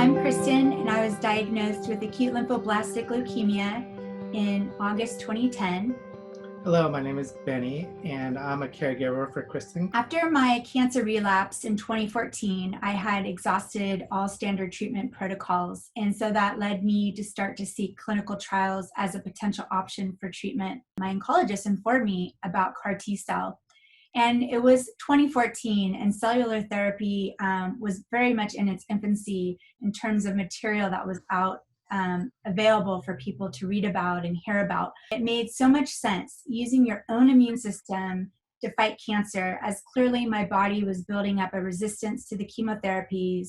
I'm Kristin, and I was diagnosed with acute lymphoblastic leukemia in August 2010. Hello, my name is Benny, and I'm a caregiver for Kristin. After my cancer relapse in 2014, I had exhausted all standard treatment protocols, and so that led me to start to seek clinical trials as a potential option for treatment. My oncologist informed me about CAR T-cell, and it was 2014, and cellular therapy was very much in its infancy in terms of material that was out available for people to read about and hear about. It made so much sense using your own immune system to fight cancer, as clearly my body was building up a resistance to the chemotherapies,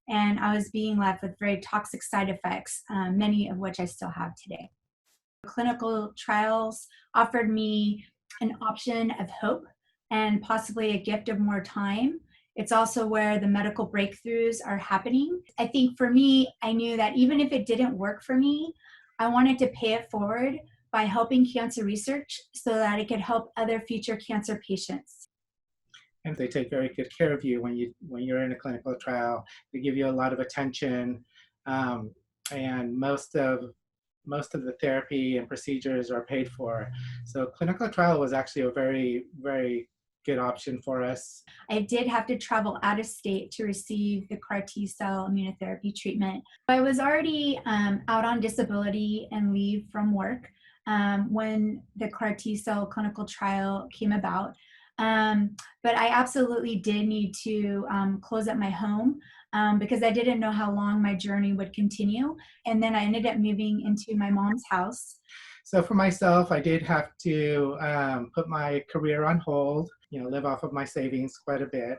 and I was being left with very toxic side effects, many of which I still have today. Clinical trials offered me an option of hope and possibly a gift of more time. It's also where the medical breakthroughs are happening. I think for me, I knew that even if it didn't work for me, I wanted to pay it forward by helping cancer research so that it could help other future cancer patients. And they take very good care of you when you're in a clinical trial. They give you a lot of attention, and most of the therapy and procedures are paid for. So clinical trial was actually a very, very good option for us. I did have to travel out of state to receive the CAR T-cell immunotherapy treatment. I was already out on disability and leave from work when the CAR T-cell clinical trial came about. But I absolutely did need to close at my home because I didn't know how long my journey would continue. And then I ended up moving into my mom's house. So for myself, I did have to put my career on hold, live off of my savings quite a bit.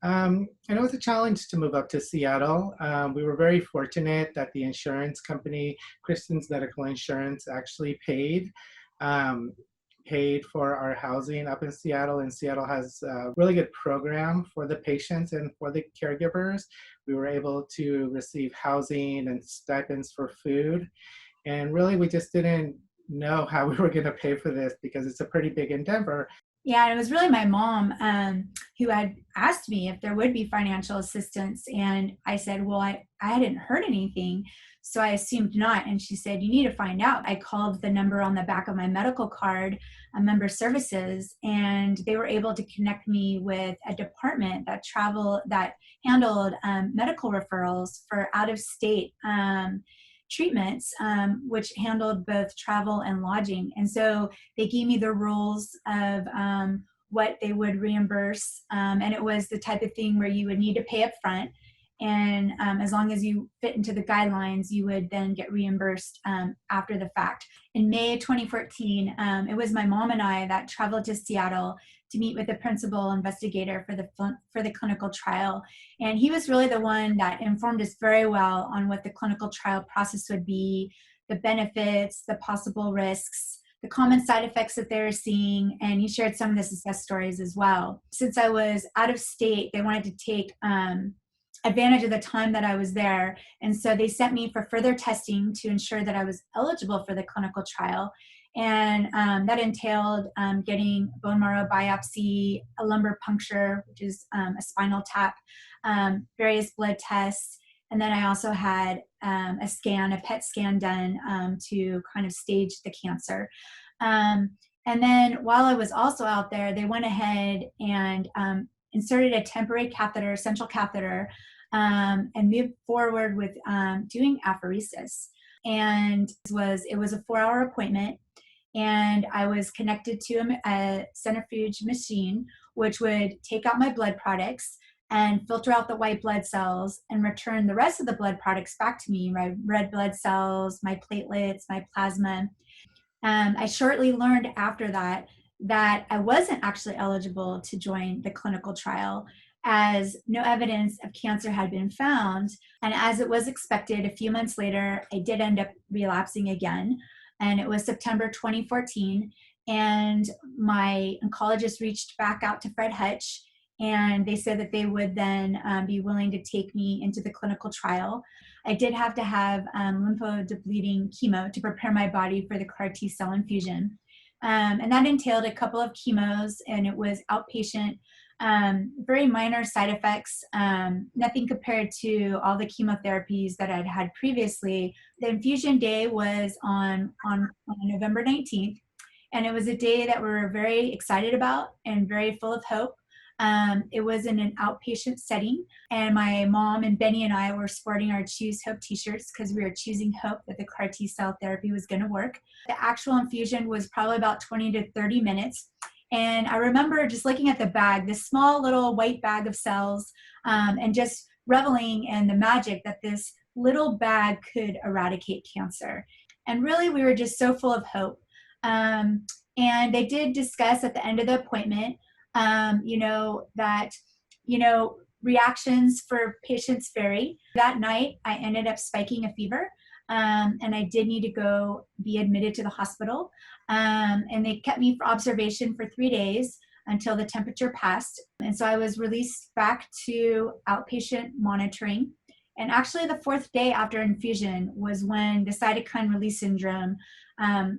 And it was a challenge to move up to Seattle. We were very fortunate that the insurance company, Kristin's Medical Insurance, actually paid for our housing up in Seattle, and Seattle has a really good program for the patients and for the caregivers. We were able to receive housing and stipends for food, and really we just didn't know how we were going to pay for this because it's a pretty big endeavor. Yeah, it was really my mom who had asked me if there would be financial assistance, and I said, well, I hadn't heard anything, so I assumed not. And she said, you need to find out. I called the number on the back of my medical card, Member Services, and they were able to connect me with a department that handled medical referrals for out-of-state treatments, which handled both travel and lodging. And so they gave me the rules of what they would reimburse. And it was the type of thing where you would need to pay up front. And as long as you fit into the guidelines, you would then get reimbursed after the fact. In May 2014, it was my mom and I that traveled to Seattle to meet with the principal investigator for the clinical trial. And he was really the one that informed us very well on what the clinical trial process would be, the benefits, the possible risks, the common side effects that they were seeing, and he shared some of the success stories as well. Since I was out of state, they wanted to take advantage of the time that I was there, and so they sent me for further testing to ensure that I was eligible for the clinical trial. And that entailed getting bone marrow biopsy, a lumbar puncture, which is a spinal tap, various blood tests, and then I also had a PET scan done to kind of stage the cancer. And then while I was also out there, they went ahead and inserted a temporary catheter, central catheter, and moved forward with doing apheresis. And it was a 4-hour appointment, and I was connected to a centrifuge machine, which would take out my blood products and filter out the white blood cells and return the rest of the blood products back to me, my red blood cells, my platelets, my plasma. I shortly learned after that I wasn't actually eligible to join the clinical trial, as no evidence of cancer had been found. And as it was expected, a few months later, I did end up relapsing again. And it was September 2014. And my oncologist reached back out to Fred Hutch, and they said that they would then be willing to take me into the clinical trial. I did have to have lymphodepleting chemo to prepare my body for the CAR T-cell infusion. And that entailed a couple of chemos, and it was outpatient very minor side effects, nothing compared to all the chemotherapies that I'd had previously. The infusion day was on November 19th, and it was a day that we were very excited about and very full of hope. It was in an outpatient setting, and my mom and Benny and I were sporting our Choose Hope t-shirts because we were choosing hope that the CAR T-cell therapy was going to work. The actual infusion was probably about 20 to 30 minutes. And I remember just looking at the bag, this small little white bag of cells, and just reveling in the magic that this little bag could eradicate cancer. And really, we were just so full of hope. And they did discuss at the end of the appointment, that, reactions for patients vary. That night, I ended up spiking a fever, and I did need to go be admitted to the hospital. And they kept me for observation for 3 days until the temperature passed. And so I was released back to outpatient monitoring. And actually, the 4th day after infusion was when the cytokine release syndrome,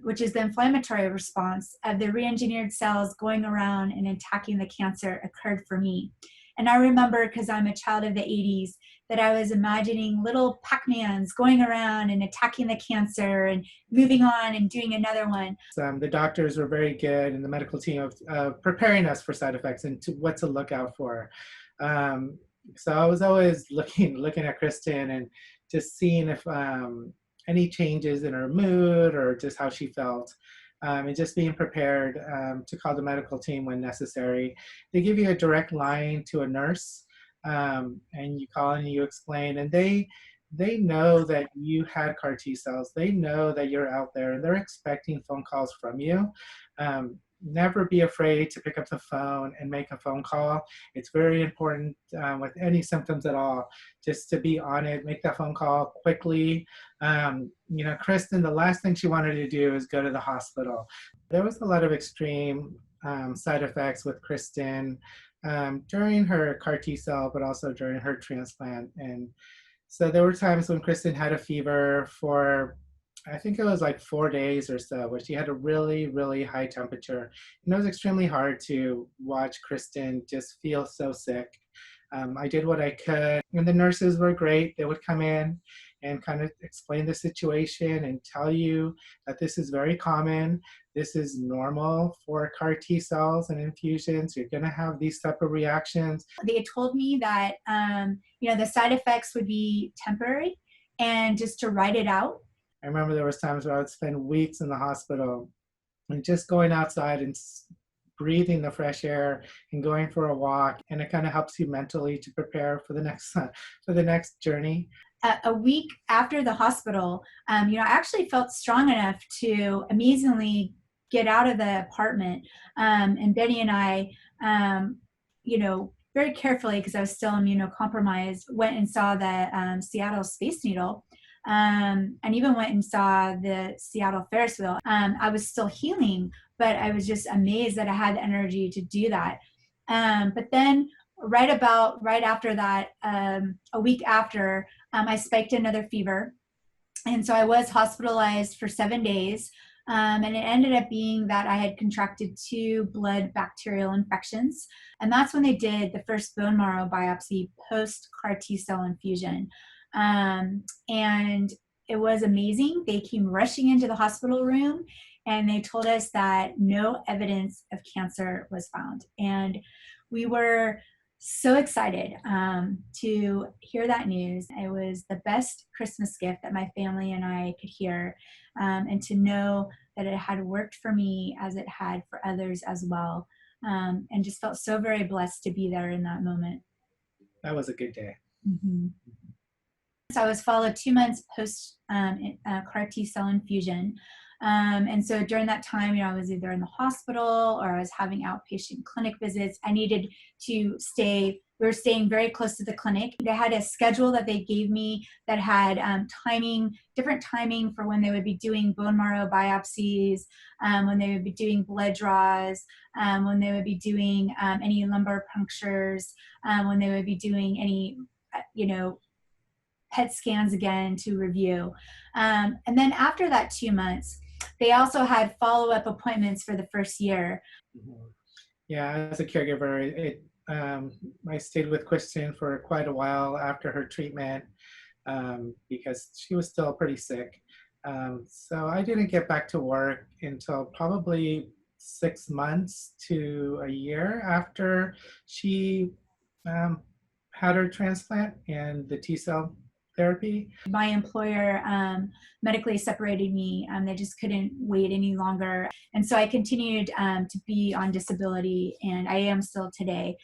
which is the inflammatory response of the re-engineered cells going around and attacking the cancer, occurred for me. And I remember, because I'm a child of the 80s, that I was imagining little Pac-Mans going around and attacking the cancer and moving on and doing another one. The doctors were very good, and the medical team of preparing us for side effects and to what to look out for. So I was always looking at Kristin and just seeing if any changes in her mood or just how she felt. And just being prepared to call the medical team when necessary. They give you a direct line to a nurse, and you call and you explain, and they know that you had CAR T cells. They know that you're out there, and they're expecting phone calls from you. Never be afraid to pick up the phone and make a phone call. It's very important with any symptoms at all, just to be on it, make that phone call quickly. Kristin, the last thing she wanted to do is go to the hospital. There was a lot of extreme side effects with Kristin during her CAR T cell, but also during her transplant. And so there were times when Kristin had a fever for, I think it was like 4 days or so, where she had a really, really high temperature. And it was extremely hard to watch Kristin just feel so sick. I did what I could, and the nurses were great. They would come in and kind of explain the situation and tell you that this is very common. This is normal for CAR T cells and infusions. You're going to have these type of reactions. They told me that, the side effects would be temporary and just to ride it out. I remember there was times where I would spend weeks in the hospital and just going outside and breathing the fresh air and going for a walk, and it kind of helps you mentally to prepare for the next journey. A week after the hospital, I actually felt strong enough to amazingly get out of the apartment, and Benny and I, very carefully, because I was still immunocompromised, went and saw the Seattle Space Needle. And even went and saw the Seattle Ferris wheel. I was still healing, but I was just amazed that I had the energy to do that. But then right after that, a week after, I spiked another fever. And so I was hospitalized for 7 days. And it ended up being that I had contracted 2 blood bacterial infections. And that's when they did the first bone marrow biopsy post CAR T cell infusion. And it was amazing. They came rushing into the hospital room and they told us that no evidence of cancer was found. And we were so excited to hear that news. It was the best Christmas gift that my family and I could hear, and to know that it had worked for me as it had for others as well, and just felt so very blessed to be there in that moment. That was a good day. Mm-hmm. So I was followed 2 months post CAR T cell infusion. And so during that time, I was either in the hospital or I was having outpatient clinic visits. I needed to we were staying very close to the clinic. They had a schedule that they gave me that had different timing for when they would be doing bone marrow biopsies, when they would be doing blood draws, when they would be doing any lumbar punctures, when they would be doing any, PET scans again to review. And then after that 2 months, they also had follow-up appointments for the first year. Yeah, as a caregiver, I stayed with Kristin for quite a while after her treatment because she was still pretty sick. So I didn't get back to work until probably 6 months to a year after she um, had her transplant and the T cell therapy. My employer medically separated me. They just couldn't wait any longer. And so I continued to be on disability, and I am still today.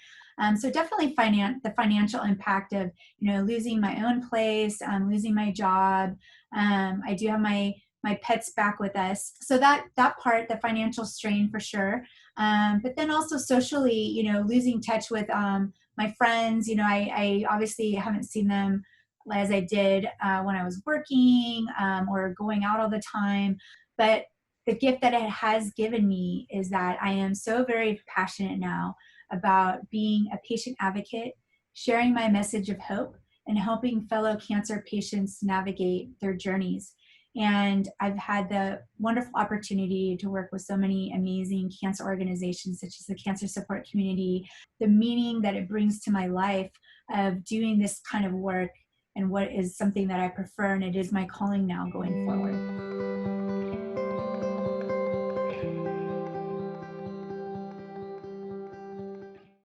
So definitely the financial impact of, losing my own place, losing my job. I do have my pets back with us. So that part, the financial strain for sure. But then also socially, losing touch with my friends. I obviously haven't seen them as I did when I was working or going out all the time. But the gift that it has given me is that I am so very passionate now about being a patient advocate, sharing my message of hope, and helping fellow cancer patients navigate their journeys. And I've had the wonderful opportunity to work with so many amazing cancer organizations, such as the Cancer Support Community, the meaning that it brings to my life of doing this kind of work and what is something that I prefer, and it is my calling now going forward.